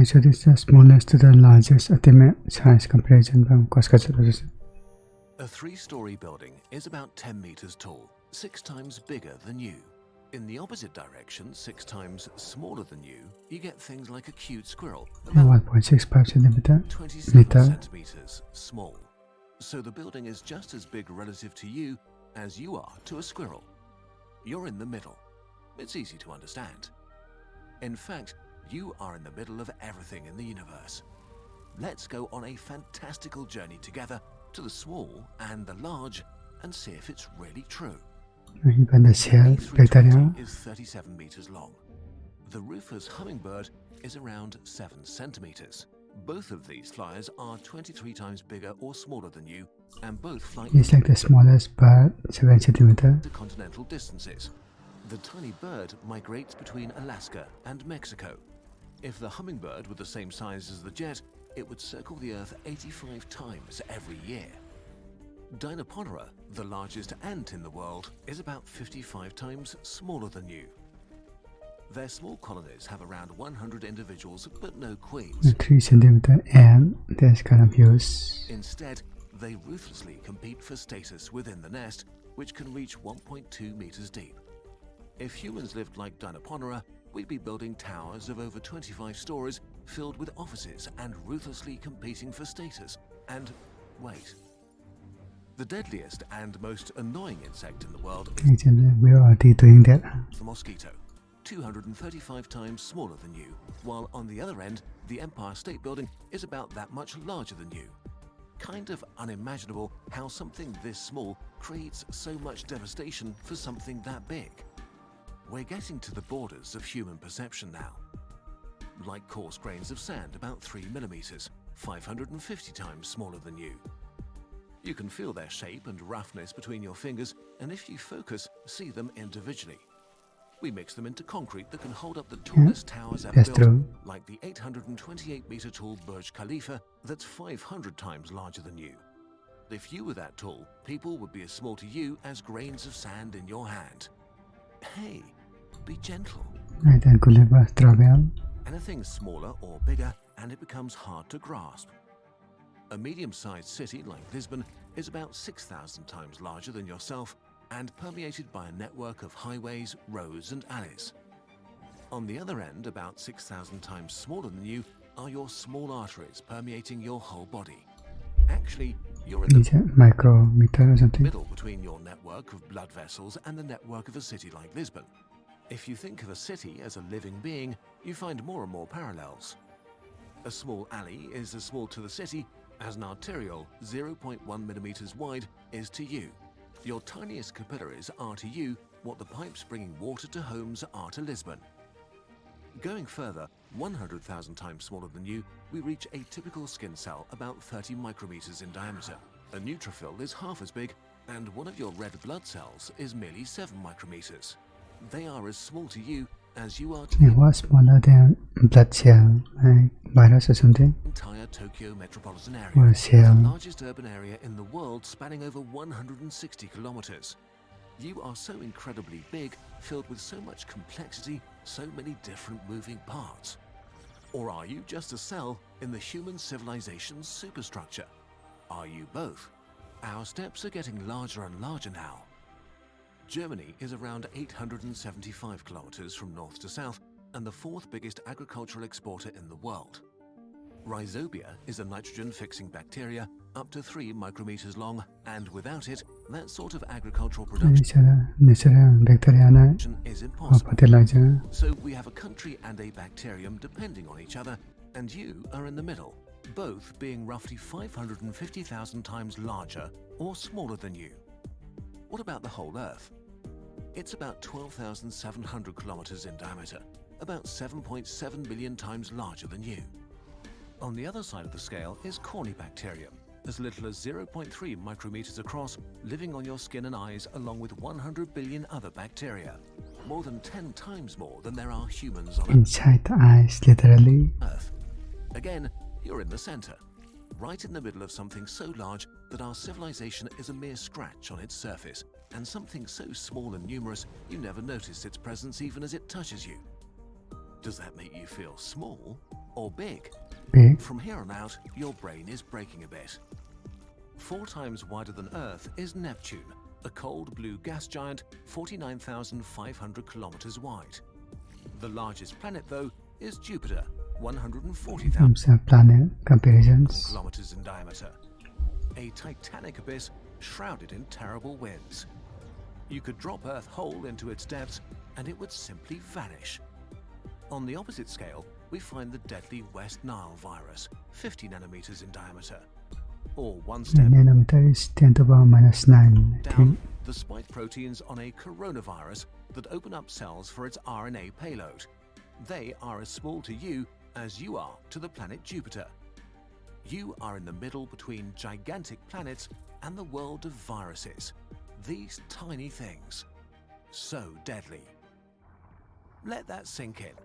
So this is the smallest to the largest ultimate size comparison from kurzgesagt. A three-story building is about 10 meters tall, 6 times bigger than you. In the opposite direction, 6 times smaller than you, you get things like a cute squirrel, about 1.65 centimeter 27 centimeters small. So the building is just as big relative to you as you are to a squirrel. You're in the middle. It's easy to understand. In fact, you are in the middle of everything in the universe. Let's go on a fantastical journey together to the small and the large and see if it's really true. Even the shell bacteria is 37 meters long. The roofer's hummingbird is around 7 centimeters. Both of these flyers are 23 times bigger or smaller than you, and both fly is like the smallest bird, 7 centimeter. to continental distances. The tiny bird migrates between Alaska and Mexico. If the hummingbird were the same size as the jet, it would circle the Earth 85 times every year. Dinoponera, the largest ant in the world, is about 55 times smaller than you. Their small colonies have around 100 individuals, but no queens. 3 centimeter, and there's kind of huge. Instead, they ruthlessly compete for status within the nest, which can reach 1.2 meters deep. If humans lived like Dinoponera, we'd be building towers of over 25 stories filled with offices and ruthlessly competing for status. And wait. The deadliest and most annoying insect in the world is Actually, we're already doing that. the mosquito, 235 times smaller than you, while on the other end, the Empire State Building is about that much larger than you. Kind of unimaginable how something this small creates so much devastation for something that big. We're getting to the borders of human perception now. Like coarse grains of sand about 3 millimeters, 550 times smaller than you. You can feel their shape and roughness between your fingers, and if you focus, see them individually. We mix them into concrete that can hold up the tallest towers ever That's built, true. like the 828-meter tall Burj Khalifa that's 500 times larger than you. If you were that tall, people would be as small to you as grains of sand in your hand. Hey, be gentle. I then could live with travel. Anything smaller or bigger, and it becomes hard to grasp. A medium-sized city like Lisbon is about 6,000 times larger than yourself and permeated by a network of highways, roads, and alleys. On the other end, about 6,000 times smaller than you, are your small arteries permeating your whole body. Actually, you're in Is the it micrometer or something? middle between your network of blood vessels and the network of a city like Lisbon. If you think of a city as a living being, you find more and more parallels. A small alley is as small to the city as an arteriole 0.1 millimeters wide is to you. Your tiniest capillaries are to you what the pipes bringing water to homes are to Lisbon. Going further, 100,000 times smaller than you, we reach a typical skin cell about 30 micrometers in diameter. A neutrophil is half as big, and one of your red blood cells is merely 7 micrometers. They are as small to you as you are to It was smaller than blood cell, like virus or something. the entire Tokyo metropolitan area, Or the cell. largest urban area in the world spanning over 160 kilometers. You are so incredibly big, filled with so much complexity, so many different moving parts. Or are you just a cell in the human civilization's superstructure? Are you both? Our steps are getting larger and larger now. Germany is around 875 kilometers from north to south and the 4th biggest agricultural exporter in the world. Rhizobia is a nitrogen-fixing bacteria up to 3 micrometers long, and without it, that sort of agricultural production Natural bacteria is or impossible. fertilizer. So we have a country and a bacterium depending on each other, and you are in the middle, both being roughly 550,000 times larger or smaller than you. What about the whole Earth? It's about 12,700 kilometers in diameter, about 7.7 million times larger than you. On the other side of the scale is Corynebacterium, as little as 0.3 micrometers across, living on your skin and eyes along with 100 billion other bacteria, more than 10 times more than there are humans on Inside the eyes, literally. Earth. Again, you're in the center, right in the middle of something so large that our civilization is a mere scratch on its surface, and something so small and numerous you never notice its presence even as it touches you. Does that make you feel small or big? Big. From here on out, your brain is breaking a bit. 4 times wider than Earth is Neptune, a cold blue gas giant 49,500 kilometers wide. The largest planet, though, is Jupiter, 140,000 Some planet comparisons. kilometers in diameter. A titanic abyss shrouded in terrible winds. You could drop Earth whole into its depths and it would simply vanish. On the opposite scale, we find the deadly West Nile virus, 50 nanometers in diameter. Or one step Nanometer is 10 to the power minus 9. I down, think. the spike proteins on a coronavirus that open up cells for its RNA payload. They are as small to you as you are to the planet Jupiter. You are in the middle between gigantic planets and the world of viruses. These tiny things. So deadly. Let that sink in.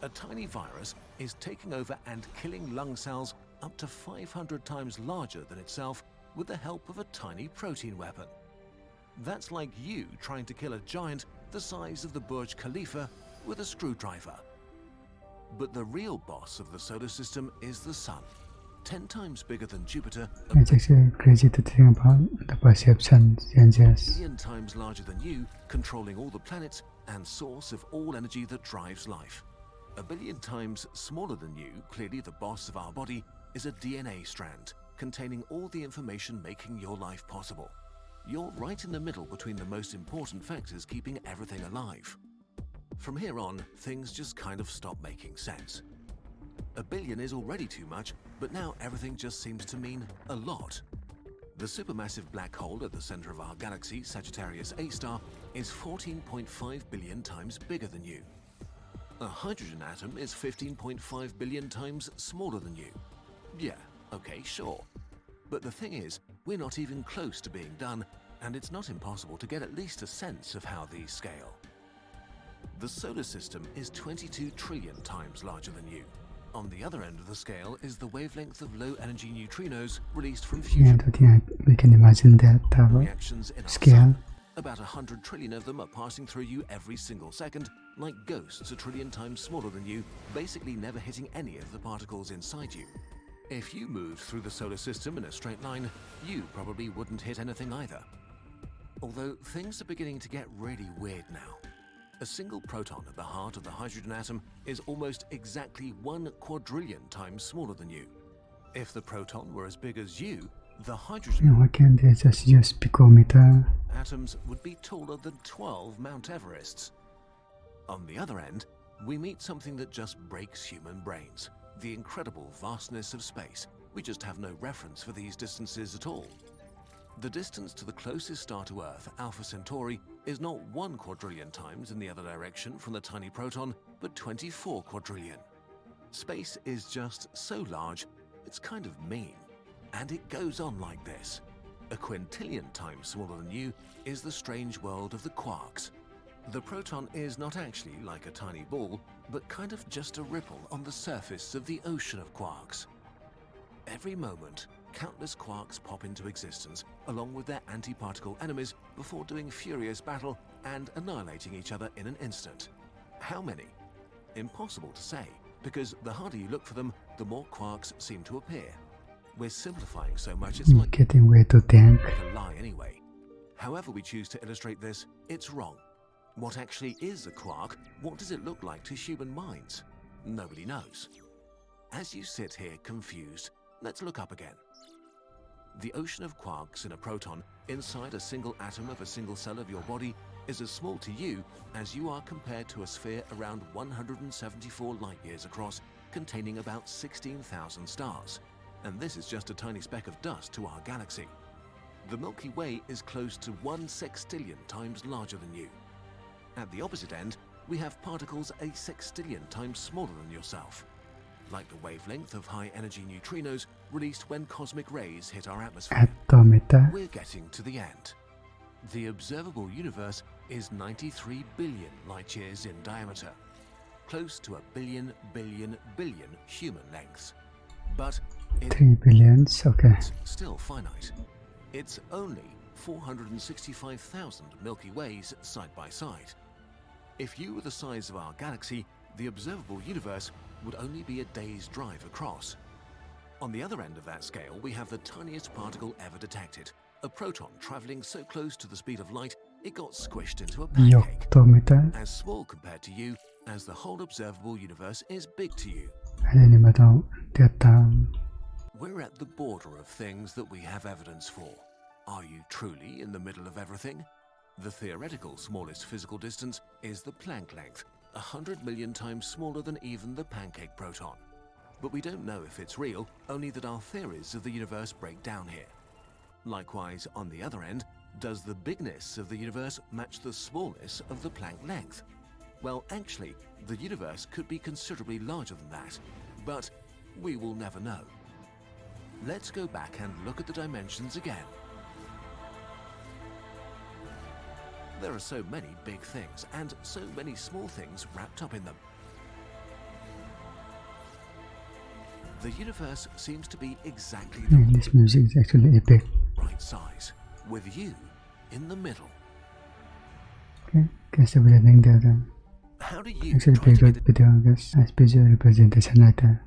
A tiny virus is taking over and killing lung cells up to 500 times larger than itself with the help of a tiny protein weapon. That's like you trying to kill a giant the size of the Burj Khalifa with a screwdriver. But the real boss of the solar system is the Sun, 10 times bigger than Jupiter, a It's actually crazy to think about the perception changes. billion times larger than you, controlling all the planets and source of all energy that drives life. A billion times smaller than you, clearly the boss of our body, is a DNA strand containing all the information making your life possible. You're right in the middle between the most important factors keeping everything alive. From here on, things just kind of stop making sense. A billion is already too much, but now everything just seems to mean a lot. The supermassive black hole at the center of our galaxy, Sagittarius A star, is 14.5 billion times bigger than you. A hydrogen atom is 15.5 billion times smaller than you. Yeah, okay, sure. But the thing is, we're not even close to being done, and it's not impossible to get at least a sense of how these scale. The solar system is 22 trillion times larger than you. On the other end of the scale is the wavelength of low-energy neutrinos released from Yeah, fusion I think we can imagine that reactions in our scale. sun. About 100 trillion of them are passing through you every single second, like ghosts a trillion times smaller than you, basically never hitting any of the particles inside you. If you moved through the solar system in a straight line, you probably wouldn't hit anything either. Although things are beginning to get really weird now. A single proton at the heart of the hydrogen atom is almost exactly 1 quadrillion times smaller than you. If the proton were as big as you, the hydrogen Why can't they just use picometer? atoms would be taller than 12 Mount Everests. On the other end, we meet something that just breaks human brains, the incredible vastness of space. We just have no reference for these distances at all. The distance to the closest star to Earth, Alpha Centauri, is not 1 quadrillion times in the other direction from the tiny proton, but 24 quadrillion. Space is just so large, it's kind of mean. And it goes on like this. A quintillion times smaller than you is the strange world of the quarks. The proton is not actually like a tiny ball, but kind of just a ripple on the surface of the ocean of quarks. Every moment, countless quarks pop into existence, along with their antiparticle enemies, before doing furious battle and annihilating each other in an instant. How many? Impossible to say, because the harder you look for them, the more quarks seem to appear. We're simplifying so much it's like Getting way too dank. a lie anyway. However we choose to illustrate this, it's wrong. What actually is a quark? What does it look like to human minds? Nobody knows. As you sit here confused, let's look up again. The ocean of quarks in a proton inside a single atom of a single cell of your body is as small to you as you are compared to a sphere around 174 light-years across, containing about 16,000 stars. And this is just a tiny speck of dust to our galaxy. The Milky Way is close to 1 sextillion times larger than you. At the opposite end, we have particles a sextillion times smaller than yourself. Like the wavelength of high-energy neutrinos released when cosmic rays hit our atmosphere. Atometer. We're getting to the end. The observable universe is 93 billion light-years in diameter, close to a billion human lengths. But 3 billions. Okay. it's still finite. It's only 465,000 Milky Ways side by side. If you were the size of our galaxy, the observable universe would only be a day's drive across. On the other end of that scale, we have the tiniest particle ever detected, a proton traveling so close to the speed of light it got squished into a pancake. As small compared to you as the whole observable universe is big to you. We're at the border of things that we have evidence for. Are you truly in the middle of everything? The theoretical smallest physical distance is the Planck length, 100 million times smaller than even the pancake proton. But we don't know if it's real, only that our theories of the universe break down here. Likewise, on the other end, does the bigness of the universe match the smallness of the Planck length? Well, actually, the universe could be considerably larger than that, but we will never know. Let's go back and look at the dimensions again. There are so many big things and so many small things wrapped up in them. The universe seems to be exactly the This music is actually epic. right size, with you in the middle. Okay, guys, everything there. How do you Actually, try to very get good video, guys. Nice visual representation right there.